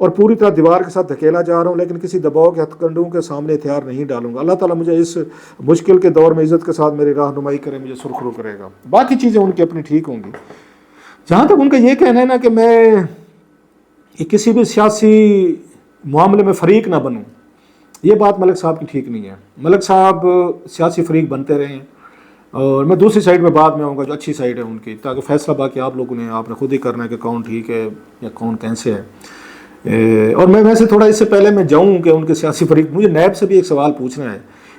اور پوری طرح دیوار کے ساتھ دھکیلا جا رہا ہوں، لیکن کسی دباؤ کے ہتھ کنڈوں کے سامنے ہتھیار نہیں ڈالوں گا۔ اللہ تعالیٰ مجھے اس مشکل کے دور میں عزت کے ساتھ میری رہنمائی کرے، مجھے سرخرو کرے گا۔ باقی چیزیں ان کی اپنی ٹھیک ہوں گی۔ جہاں تک ان کا یہ کہنا ہے نا کہ میں کسی بھی سیاسی معاملے میں فریق نہ بنوں، یہ بات ملک صاحب کی ٹھیک نہیں ہے۔ ملک صاحب سیاسی فریق بنتے رہے ہیں، اور میں دوسری سائڈ میں بعد میں آؤں گا جو اچھی سائڈ ہے ان کی، تاکہ فیصلہ باقی آپ لوگوں نے آپ نے خود ہی کرنا ہے کہ کون ٹھیک ہے یا کون کیسے ہے۔ اور میں ویسے تھوڑا اس سے پہلے میں جاؤں کہ ان کے سیاسی فریق، مجھے نیب سے بھی ایک سوال پوچھنا ہے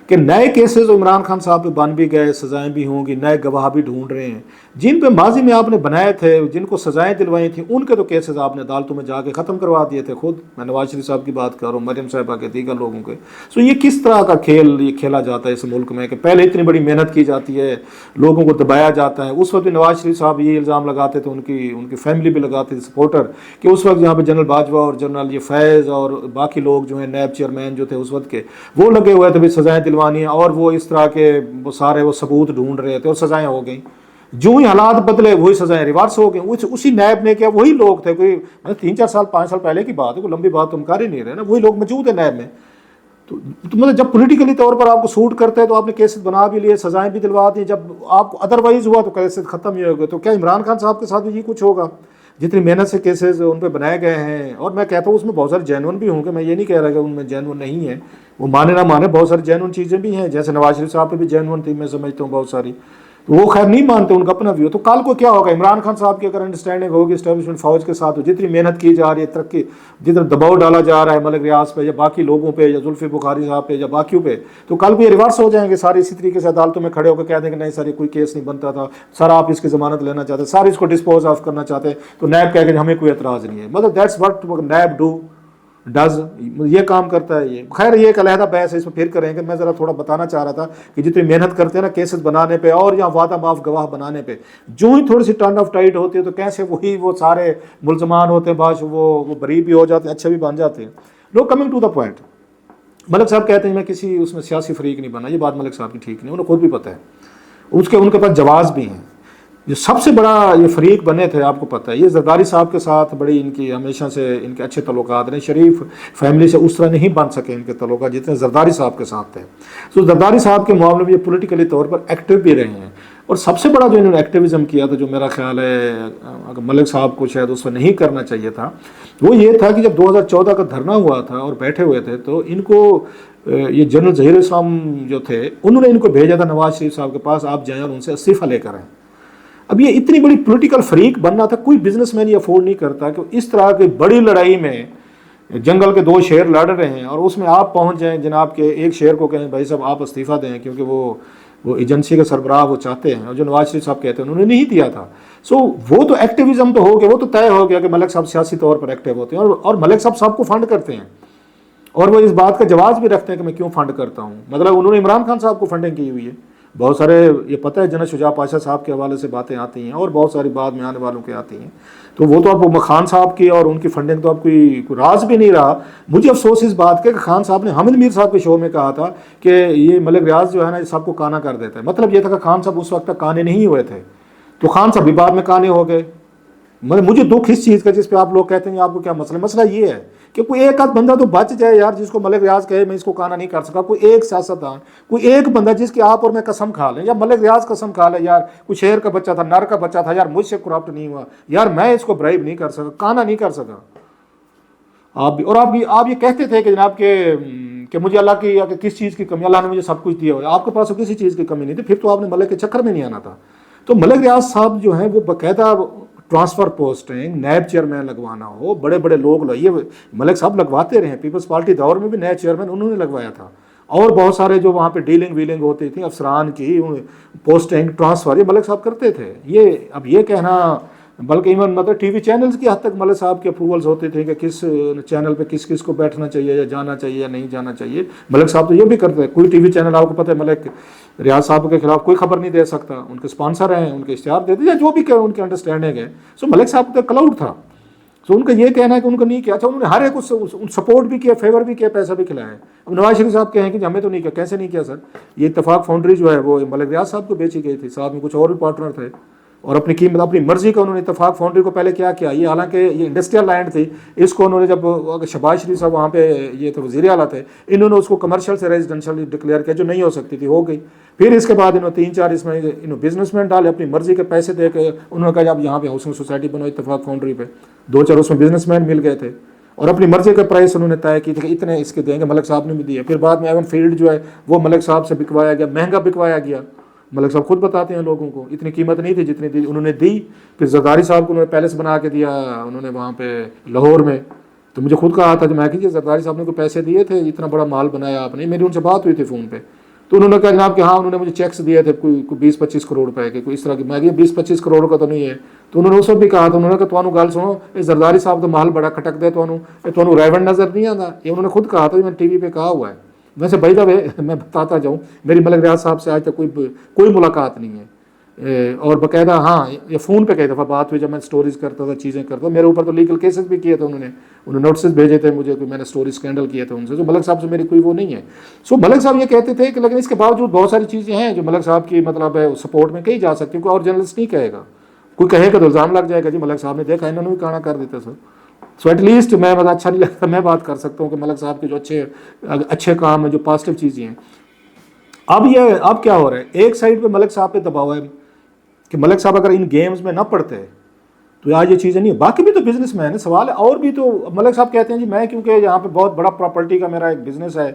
کہ نئے کیسز عمران خان صاحب پہ بن بھی گئے، سزائیں بھی ہوں گی، نئے گواہ بھی ڈھونڈ رہے ہیں، جن پہ ماضی میں آپ نے بنائے تھے، جن کو سزائیں دلوائی تھیں، ان کے تو کیسز آپ نے عدالتوں میں جا کے ختم کروا دیے تھے خود۔ میں نواز شریف صاحب کی بات کر رہا ہوں، مریم صاحبہ کے، دیگر لوگوں کے۔ سو یہ کس طرح کا کھیل یہ کھیلا جاتا ہے اس ملک میں کہ پہلے اتنی بڑی محنت کی جاتی ہے، لوگوں کو دبایا جاتا ہے۔ اس وقت بھی نواز شریف صاحب یہ الزام لگاتے تھے، ان کی فیملی بھی لگاتے تھے سپورٹر، کہ اس وقت یہاں پہ جنرل باجوہ اور جنرل یہ فیض اور باقی لوگ جو ہیں نیب چیئرمین جو تھے اس وقت کے، وہ لگے ہوئے تھے بھی سزائیں دلوانی ہیں، اور وہ اس طرح کے وہ سارے وہ ثبوت ڈھونڈ رہے تھے، اور سزائیں ہو گئیں۔ جو ہی حالات بدلے وہی سزائیں ریورس ہو گئیں۔ اسی نیب نے کیا، وہی لوگ تھے، کوئی 3-4 سال 5 سال پہلے کی بات ہے، کوئی لمبی بات تم کر ہی نہیں رہے نا، وہی لوگ موجود ہیں نیب میں۔ تو مطلب جب پولیٹیکلی طور پر آپ کو سوٹ کرتے ہیں تو آپ نے کیسز بنا بھی لیے، سزائیں بھی دلوا دی، جب آپ کو ادروائز ہوا تو کیسز ختم ہی ہو گئے۔ تو کیا عمران خان صاحب کے ساتھ بھی یہ کچھ ہوگا؟ جتنی محنت سے کیسز ان پہ بنائے گئے ہیں، اور میں کہتا ہوں اس میں بہت سارے جینون بھی ہوں گے، میں یہ نہیں کہہ رہا کہ ان میں جینون نہیں ہے، وہ مانے نہ مانے بہت ساری جینون چیزیں بھی ہیں، جیسے نواز شریف صاحب پہ بھی جینون تھی، میں سمجھتا ہوں بہت ساری، تو وہ خیر نہیں مانتے، ان کا اپنا ویو۔ تو کل کو کیا ہوگا؟ عمران خان صاحب کی اگر انڈرسٹینڈنگ ہوگی اسٹیبلشمنٹ فوج کے ساتھ، جتنی محنت کی جا رہی ہے، ترقی جتنا دباؤ ڈالا جا رہا ہے ملک ریاض پہ یا باقی لوگوں پہ یا زلفی بخاری صاحب پہ یا باقیوں پہ، تو کل کو یہ ریورس ہو جائیں گے سارے، اسی طریقے سے عدالتوں میں کھڑے ہو کے کہہ دیں کہ نہیں سر یہ کوئی کیس نہیں بنتا تھا سر، آپ اس کی ضمانت لینا چاہتے، سارے اس کو ڈسپوز آف کرنا چاہتے ہیں، تو نیب کہہ کہ ہمیں کوئی اعتراض نہیں ہے۔ مطلب دیٹس واٹ نیب ڈز، یہ کام کرتا ہے یہ۔ خیر یہ ایک علیحدہ بحث ہے، اس میں پھر کریں گے۔ میں ذرا تھوڑا بتانا چاہ رہا تھا کہ جتنی محنت کرتے ہیں نا کیسز بنانے پہ اور یا وعدہ معاف گواہ بنانے پہ، جو ہی تھوڑی سی ٹرن آف ٹائٹ ہوتی ہے تو کیسے وہی وہ سارے ملزمان ہوتے ہیں، بعض وہ بری بھی ہو جاتے ہیں، اچھے بھی بن جاتے ہیں۔ لوگ کمنگ ٹو دا پوائنٹ، ملک صاحب کہتے ہیں میں کسی اس میں سیاسی فریق نہیں بنا، یہ بات ملک صاحب کی ٹھیک نہیں، انہیں خود بھی پتہ ہے، ان کے پاس جواز بھی ہیں۔ جو سب سے بڑا یہ فریق بنے تھے آپ کو پتہ ہے، یہ زرداری صاحب کے ساتھ بڑی ان کی ہمیشہ سے ان کے اچھے تعلقات رہے، شریف فیملی سے اس طرح نہیں بن سکے ان کے تعلقات جتنے زرداری صاحب کے ساتھ تھے۔ تو زرداری صاحب کے معاملے میں یہ پولیٹیکلی طور پر ایکٹیو بھی رہے ہیں، اور سب سے بڑا جو انہوں نے ایکٹیویزم کیا تھا، جو میرا خیال ہے اگر ملک صاحب کو شاید اس میں نہیں کرنا چاہیے تھا، وہ یہ تھا کہ جب 2014 کا دھرنا ہوا تھا اور بیٹھے ہوئے تھے، تو ان کو یہ جنرل ظہیر اسلام جو تھے انہوں نے ان کو بھیجا تھا نواز شریف صاحب کے پاس، آپ جائیں اور ان سے استعفیٰ لے کر آئیں۔ اب یہ اتنی بڑی پولیٹیکل فریق بننا تھا، کوئی بزنس مین یہ افورڈ نہیں کرتا کہ اس طرح کی بڑی لڑائی میں جنگل کے 2 شیر لڑ رہے ہیں اور اس میں آپ پہنچ جائیں، جناب کے ایک شیر کو کہیں بھائی صاحب آپ استعفیٰ دیں کیونکہ وہ ایجنسی کے سربراہ وہ چاہتے ہیں، اور جو نواز شریف صاحب کہتے ہیں انہوں نے نہیں دیا تھا۔ سو وہ تو ایکٹیویزم تو ہو گیا، وہ تو طے ہو گیا کہ ملک صاحب سیاسی طور پر ایکٹیو ہوتے ہیں، اور ملک صاحب سب کو فنڈ کرتے ہیں، اور وہ اس بات کا جواز بھی رکھتے ہیں کہ میں کیوں فنڈ کرتا ہوں۔ مطلب انہوں نے عمران خان صاحب کو فنڈنگ کی ہوئی ہے، بہت سارے یہ پتہ ہے جنرل شجاع پاشا صاحب کے حوالے سے باتیں آتی ہیں، اور بہت ساری بعد میں آنے والوں کے آتی ہیں، تو وہ تو اب خان صاحب کی اور ان کی فنڈنگ تو اب کوئی راز بھی نہیں رہا۔ مجھے افسوس اس بات کا کہ خان صاحب نے حامد میر صاحب کے شو میں کہا تھا کہ یہ ملک ریاض جو ہے نا یہ سب کو کانا کر دیتا ہے، مطلب یہ تھا کہ خان صاحب اس وقت تک کانے نہیں ہوئے تھے، تو خان صاحب بھی بعد میں کانے ہو گئے۔ مجھے دکھ اس چیز کا جس پہ آپ لوگ کہتے ہیں آپ کو کیا مسئلہ یہ ہے کہ کوئی ایک آدھ بندہ تو بچ جائے یار، جس کو ملک ریاض کہے میں اس کو کانا نہیں کر سکا، کوئی ایک سیاستدان، کوئی ایک بندہ جس کی آپ اور میں قسم کھا لیں، یا ملک ریاض قسم کھا لیں یار کوئی شیر کا بچہ تھا، نر کا بچہ تھا یار، مجھ سے کرپٹ نہیں ہوا یار، میں اس کو برائب نہیں کر سکا، کانا نہیں کر سکا۔ آپ بھی، اور آپ یہ کہتے تھے کہ جناب کہ مجھے اللہ کی یا کہ کس چیز کی کمی، اللہ نے مجھے سب کچھ دیا ہوا، آپ کے پاس کسی چیز کی کمی نہیں تھی، پھر تو آپ نے ملک کے چکر میں نہیں آنا تھا۔ تو ملک ریاض صاحب جو ہیں وہ باقاعدہ ٹرانسفر پوسٹنگ، نیب چیئرمین لگوانا ہو، بڑے بڑے لوگ یہ ملک صاحب لگواتے رہے ہیں، پیپلز پارٹی دور میں بھی نئے چیئرمین انہوں نے لگوایا تھا، اور بہت سارے جو وہاں پہ ڈیلنگ ویلنگ ہوتی تھی افسران کی پوسٹنگ ٹرانسفر، یہ ملک صاحب کرتے تھے۔ یہ اب یہ کہنا، بلکہ ایون مطلب ٹی وی چینلز کی حد تک ملک صاحب کے اپروولز ہوتے تھے کہ کس چینل پہ کس کس کو بیٹھنا چاہیے یا جانا چاہیے یا نہیں جانا چاہیے، ملک صاحب تو یہ بھی کرتے ہیں۔ کوئی ٹی وی چینل آپ کو پتہ ہے ملک ریاض صاحب کے خلاف کوئی خبر نہیں دے سکتا، ان کے اسپانسر ہیں، ان کے اشتہار دیتے یا جو بھی کہ ان کے انڈرسٹینڈنگ ہے۔ سو ملک صاحب کا کلاؤڈ تھا، سو ان کا یہ کہنا ہے کہ ان کو نہیں کیا تھا، انہوں نے ہر ایک سپورٹ بھی کیا، فیور بھی کیا، پیسہ بھی کھلایا ہے۔ اب نواز شریف صاحب کہیں کہ ہمیں تو نہیں کیا، کیسے نہیں کیا سر؟ یہ اتفاق فاؤنڈری جو ہے وہ ملک ریاض صاحب کو بیچی گئی تھی، ساتھ میں کچھ اور بھی پارٹنر تھے، اور اپنی قیمت اپنی مرضی کا انہوں نے اتفاق فاؤنڈری کو پہلے کیا کیا، یہ حالانکہ یہ انڈسٹریل لینڈ تھی، اس کو انہوں نے جب شہباز شریف صاحب وہاں پہ یہ تو وزیر اعلیٰ تھے، انہوں نے اس کو کمرشل سے ریزیڈینشل ڈکلیئر کیا جو نہیں ہو سکتی تھی، ہو گئی. پھر اس کے بعد انہوں نے 3-4 اس میں بزنس مین ڈالے اپنی مرضی کے پیسے دے کے، انہوں نے کہا جب یہاں پہ ہاؤسنگ سوسائٹی بنو اتفاق فاؤنڈری پہ 2-4 اس میں بزنس مین مل گئے تھے اور اپنی مرضی کا پرائس انہوں نے طے کی تھے کہ اتنے اس کے دیں گے. ملک صاحب نے بھی دیا. پھر بعد میں ایون فیلڈ جو ہے وہ ملک صاحب سے بکوایا گیا، مہنگا بکوایا گیا. ملک صاحب خود بتاتے ہیں لوگوں کو اتنی قیمت نہیں تھی جتنی دی انہوں نے دی. پھر زرداری صاحب کو انہوں نے پیلس بنا کے دیا انہوں نے وہاں پہ لاہور میں. تو مجھے خود کہا تھا کہ میں کہ زرداری صاحب نے کوئی پیسے دیے تھے، اتنا بڑا مال بنایا آپ نے. میری ان سے بات ہوئی تھی فون پہ، تو انہوں نے کہا جناب کہ ہاں انہوں نے مجھے چیکس دیے تھے کوئی 20-25 کروڑ روپے کے، کوئی اس طرح کی. میں کہ 20-25 کروڑ کا تو نہیں ہے. تو انہوں نے اس وقت بھی کہا تھا، انہوں نے کہا تمہوں گل سنو، یہ زرداری صاحب تو مال بڑا کھٹک دے تمہوں ریونڈ نظر نہیں آتا. یہ انہوں نے خود کہا تھا، میں نے ٹی وی پہ کہا ہوا ہے. ویسے بھائی صاحب میں بتاتا جاؤں، میری ملک ریاض صاحب سے آج تک کوئی ملاقات نہیں ہے. اور باقاعدہ ہاں یہ فون پہ کئی دفعہ بات ہوئی جب میں سٹوریز کرتا تھا، چیزیں کرتا تھا. میرے اوپر تو لیگل کیسز بھی کیے تھے انہوں نے نوٹسز بھیجے تھے مجھے کہ میں نے سٹوری اسکینڈل کیے تھے ان سے. جو ملک صاحب سے میری کوئی وہ نہیں ہے. سو ملک صاحب یہ کہتے تھے کہ لیکن اس کے باوجود بہت ساری چیزیں ہیں جو ملک صاحب کی مطلب ہے سپورٹ میں کہی جا سکتی ہیں. کوئی اور جرنلسٹ نہیں کہے گا، کوئی کہے گا تو الزام لگ جائے گا جی ملک صاحب نے دیکھا انہوں نے بھی کہنا کر دیتے. سو ایٹ لیسٹ میں اچھا نہیں لگتا، میں بات کر سکتا ہوں کہ ملک صاحب کے جو اچھے کام ہیں، جو پازیٹیو چیزیں ہیں. اب کیا ہو رہا ہے، ایک سائڈ پہ ملک صاحب پہ دباؤ ہے کہ ملک صاحب اگر ان گیمز میں نہ پڑتے تو آج یہ چیزیں نہیں. باقی بھی تو بزنس مین ہے، سوال ہے اور بھی تو. ملک صاحب کہتے ہیں جی میں کیونکہ یہاں پہ بہت بڑا پراپرٹی کا میرا ایک بزنس ہے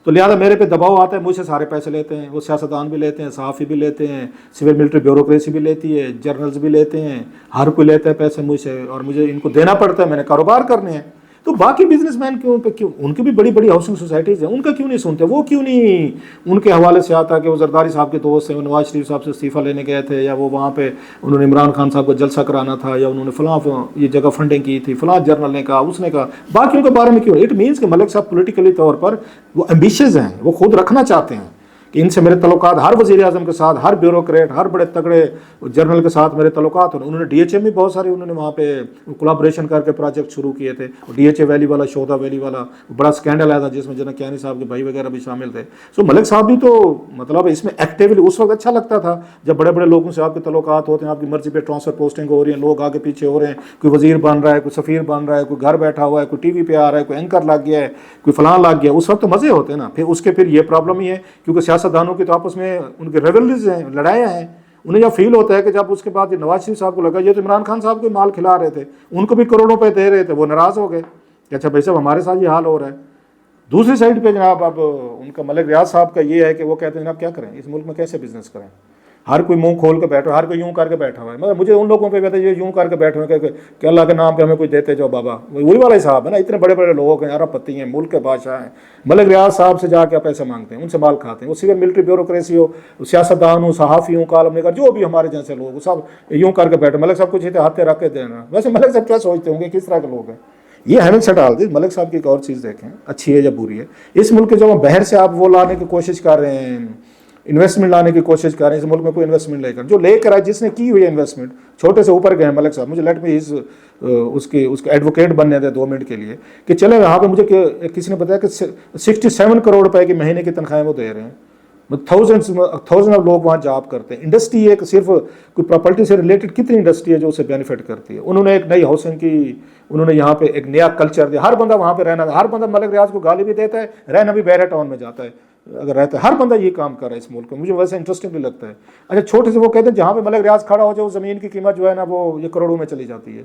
تو لہٰذا میرے پہ دباؤ آتا ہے، مجھ سے سارے پیسے لیتے ہیں. وہ سیاستدان بھی لیتے ہیں، صحافی بھی لیتے ہیں، سول ملٹری بیوروکریسی بھی لیتی ہے، جرنلز بھی لیتے ہیں، ہر کوئی لیتا ہے پیسے مجھ سے اور مجھے ان کو دینا پڑتا ہے، میں نے کاروبار کرنے ہیں. تو باقی بزنس مین کیوں ان کی بھی بڑی بڑی ہاؤسنگ سوسائٹیز ہیں، ان کا کیوں نہیں سنتے؟ وہ کیوں نہیں ان کے حوالے سے آتا کہ وہ زرداری صاحب کے دوست ہیں، وہ نواز شریف صاحب سے استعفیٰ لینے گئے تھے، یا وہ وہاں پہ انہوں نے عمران خان صاحب کو جلسہ کرانا تھا، یا انہوں نے فلاں یہ جگہ فنڈنگ کی تھی، فلاں جرنل نے کہا، اس نے کہا. باقیوں کے بارے میں کیوں؟ اٹ مینس کہ ملک صاحب پولیٹیکلی طور پر وہ ایمبیشیز ہیں، وہ خود رکھنا چاہتے ہیں کہ ان سے میرے تعلقات ہر وزیر اعظم کے ساتھ، ہر بیوروکریٹ، ہر بڑے تگڑے جرنل کے ساتھ میرے تعلقات ہیں. انہوں نے ڈی ایچ اے میں بہت سارے انہوں نے وہاں پہ کولیبریشن کر کے پروجیکٹ شروع کیے تھے. ڈی ایچ اے ویلی والا، شودا ویلی والا بڑا اسکینڈل آیا تھا جس میں جناب کیانی صاحب کے بھائی وغیرہ بھی شامل تھے. سو ملک صاحب بھی تو مطلب اس میں ایکٹیولی اس وقت اچھا لگتا تھا جب بڑے بڑے لوگوں سے آپ کے تعلقات ہوتے ہیں، آپ کی مرضی پہ ٹرانسفر پوسٹنگ ہو رہی ہیں، لوگ آگے پیچھے ہو رہے ہیں، کوئی وزیر بن رہا ہے، کوئی سفیر بن رہا ہے، کوئی گھر بیٹھا ہوا ہے، کوئی ٹی وی پہ آ رہا ہے، کوئی اینکر لگ گیا ہے، کوئی فلاں لگ گیا. اس وقت تو مزے ہوتے ہیں نا. پھر اس کے پھر یہ پرابلم ہی ہے کیونکہ سیاستدانوں کی تو آپس میں ان کے ریولریز ہیں، لڑائیاں ہیں. انہیں یہ فیل ہوتا ہے کہ جب اس کے بعد نواز شریف صاحب کو لگا یہ تو عمران خان صاحب کو مال کھلا رہے تھے، ان کو بھی کروڑوں روپے دے رہے تھے، وہ ناراض ہو گئے کہ اچھا بھائی صاحب ہمارے ساتھ یہ حال ہو رہا ہے. دوسری سائڈ پہ جناب اب ان کا ملک ریاض صاحب کا یہ ہے کہ وہ کہتے ہیں جناب کیا کریں اس ملک میں، کیسے بزنس کریں. ہر کوئی منہ کھول کے بیٹھا، ہر کوئی یوں کر کے بیٹھا ہوا ہے. مگر مجھے ان لوگوں پہ کہتے ہیں یہ یوں کر کے بیٹھے ہوئے کہ اللہ کے نام پہ ہمیں کوئی دیتے جاؤ بابا. وہی والا حساب ہے نا. اتنے بڑے بڑے لوگ ہیں، ارب پتی ہیں، ملک کے بادشاہ ہیں، ملک ریاض صاحب سے جا کے پیسے مانگتے ہیں، ان سے مال کھاتے ہیں. وہ سول ملٹری بیوروکریسی ہو، سیاستدان ہو، صحافی ہوں، کالم نگار، جو بھی ہمارے جیسے لوگ وہ سب یوں کر کے بیٹھے. ملک صاحب کچھ ہاتھیں رکھ کے دینا. ویسے ملک صاحب کیا سوچتے ہوں گے، کس طرح کے لوگ ہیں یہ ہمیں سے ڈال دی. ملک صاحب کی ایک اور چیز دیکھیں، اچھی ہے یا بری ہے. اس ملک کے جو باہر سے آپ وہ لانے کی کوشش کر رہے ہیں، انویسٹمنٹ لانے کی کوشش کر رہے ہیں. اس ملک میں کوئی انویسٹمنٹ لے کر جو لے کر آئے، جس نے کی ہوئی ہے انویسٹمنٹ، چھوٹے سے اوپر گئے ہیں ملک صاحب. مجھے لیٹ می اس کے ایڈوکیٹ بننے دے 2 منٹ کے لیے کہ چلے یہاں پہ مجھے کسی نے بتایا کہ 67 کروڑ روپے کی مہینے کی تنخواہیں وہ دے رہے ہیں. تھاؤزینڈ آف لوگ وہاں جاب کرتے ہیں. انڈسٹری ایک صرف کوئی پراپرٹی سے ریلیٹڈ کتنی انڈسٹری ہے جو اسے بینیفٹ کرتی ہے. انہوں نے ایک نئی ہاؤسنگ کی، انہوں نے یہاں پہ ایک نیا کلچر دیا. ہر بندہ وہاں پہ رہنا، ہر بندہ ملک ریاض کو گالی بھی دیتا ہے، رہنا بھی بیرا ٹاؤن میں جاتا ہے اگر رہتا ہے. ہر بندہ یہ کام کر رہا ہے اس ملک میں. مجھے ویسے انٹرسٹنگ بھی لگتا ہے. اچھا چھوٹے سے وہ کہتے ہیں جہاں پہ ملک ریاض کھڑا ہو جائے وہ زمین کی قیمت جو ہے نا وہ یہ کروڑوں میں چلی جاتی ہے.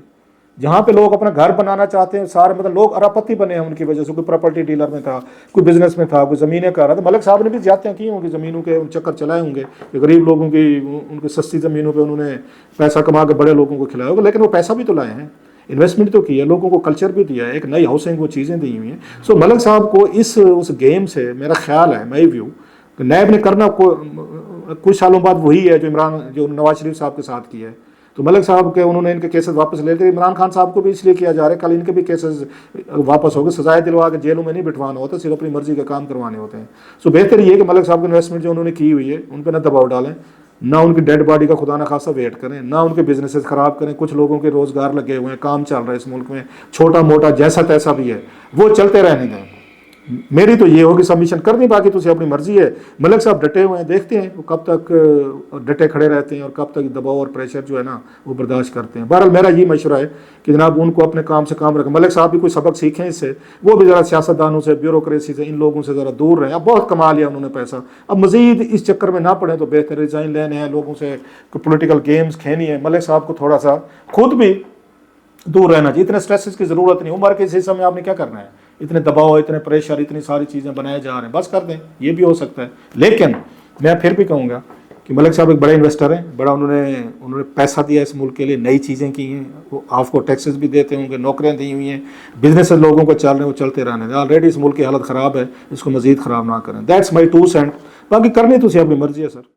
جہاں پہ لوگ اپنا گھر بنانا چاہتے ہیں سارے مطلب لوگ اراپتی بنے ہیں ان کی وجہ سے. کوئی پراپرٹی ڈیلر میں تھا، کوئی بزنس میں تھا، کوئی زمینیں کر رہا تھا. ملک صاحب نے بھی زیادتیاں کی ہوں گی، زمینوں کے چکر چلائے ہوں گے کہ غریب لوگوں کی ان کی سستی زمینوں پہ انہوں نے پیسہ کما کے بڑے لوگوں کو کھلایا ہوگا. لیکن وہ پیسہ بھی تو لائے ہیں، انویسٹمنٹ تو کی ہے، لوگوں کو کلچر بھی دیا ہے، ایک نئی ہاؤسنگ وہ چیزیں دی ہوئی ہیں. سو ملک صاحب کو اس گیم سے میرا خیال ہے، مائی ویو، کہ نیب نے کرنا کچھ سالوں بعد وہی ہے جو نواز شریف صاحب کے ساتھ کیا ہے. تو ملک صاحب کے انہوں نے ان کے کیسز واپس لے لیے. عمران خان صاحب کو بھی اس لیے کیا جا رہا ہے، کل ان کے بھی کیسز واپس ہو گئے. سزائے دلوا کے جیلوں میں نہیں بٹھوانا ہوتا، صرف اپنی مرضی کے کام کروانے ہوتے ہیں. سو بہتر یہ ہے کہ ملک صاحب کی انویسٹمنٹ جو انہوں نے کی ہوئی ہے ان پہ نہ دباؤ ڈالیں، نہ ان کی ڈیڈ باڈی کا خدا نہ خاصا ویٹ کریں، نہ ان کے بزنسز خراب کریں. کچھ لوگوں کے روزگار لگے ہوئے ہیں، کام چل رہا ہے اس ملک میں، چھوٹا موٹا جیسا تیسا بھی ہے وہ چلتے رہنے دیں. میری تو یہ ہوگی سبمیشن کرنی، باقی تو اپنی مرضی ہے. ملک صاحب ڈٹے ہوئے ہیں، دیکھتے ہیں وہ کب تک ڈٹے کھڑے رہتے ہیں اور کب تک دباؤ اور پریشر جو ہے نا وہ برداشت کرتے ہیں. بہرحال میرا یہ مشورہ ہے کہ جناب ان کو اپنے کام سے کام رکھیں. ملک صاحب بھی کوئی سبق سیکھیں اس سے، وہ بھی ذرا سیاستدانوں سے، بیوروکریسی سے، ان لوگوں سے ذرا دور رہیں. اب بہت کما لیا انہوں نے پیسہ، اب مزید اس چکر میں نہ پڑیں تو بہتر. ریزائن لینے ہیں لوگوں سے، پولیٹیکل گیمز کھیلنی ہے. ملک صاحب کو تھوڑا سا خود بھی دور رہنا چاہیے. اتنے سٹریسز کی ضرورت نہیں. عمر کے اس حصے میں آپ نے کیا کرنا ہے؟ اتنے دباؤ، اتنے پریشر، اتنی ساری چیزیں بنائے جا رہے ہیں، بس کر دیں. یہ بھی ہو سکتا ہے. لیکن میں پھر بھی کہوں گا کہ ملک صاحب ایک بڑے انویسٹر ہیں، بڑا انہوں نے پیسہ دیا اس ملک کے لیے، نئی چیزیں کی ہیں. وہ آپ کو ٹیکسز بھی دیتے ہوں گے، نوکریاں دی ہوئی ہیں، بزنس لوگوں کو چل رہے ہیں، وہ چلتے رہنے دیں. آلریڈی اس ملک کی حالت خراب ہے، اس کو مزید خراب نہ کریں. That's my 2 cent. باقی کرنی تو اپنی مرضی ہے سر.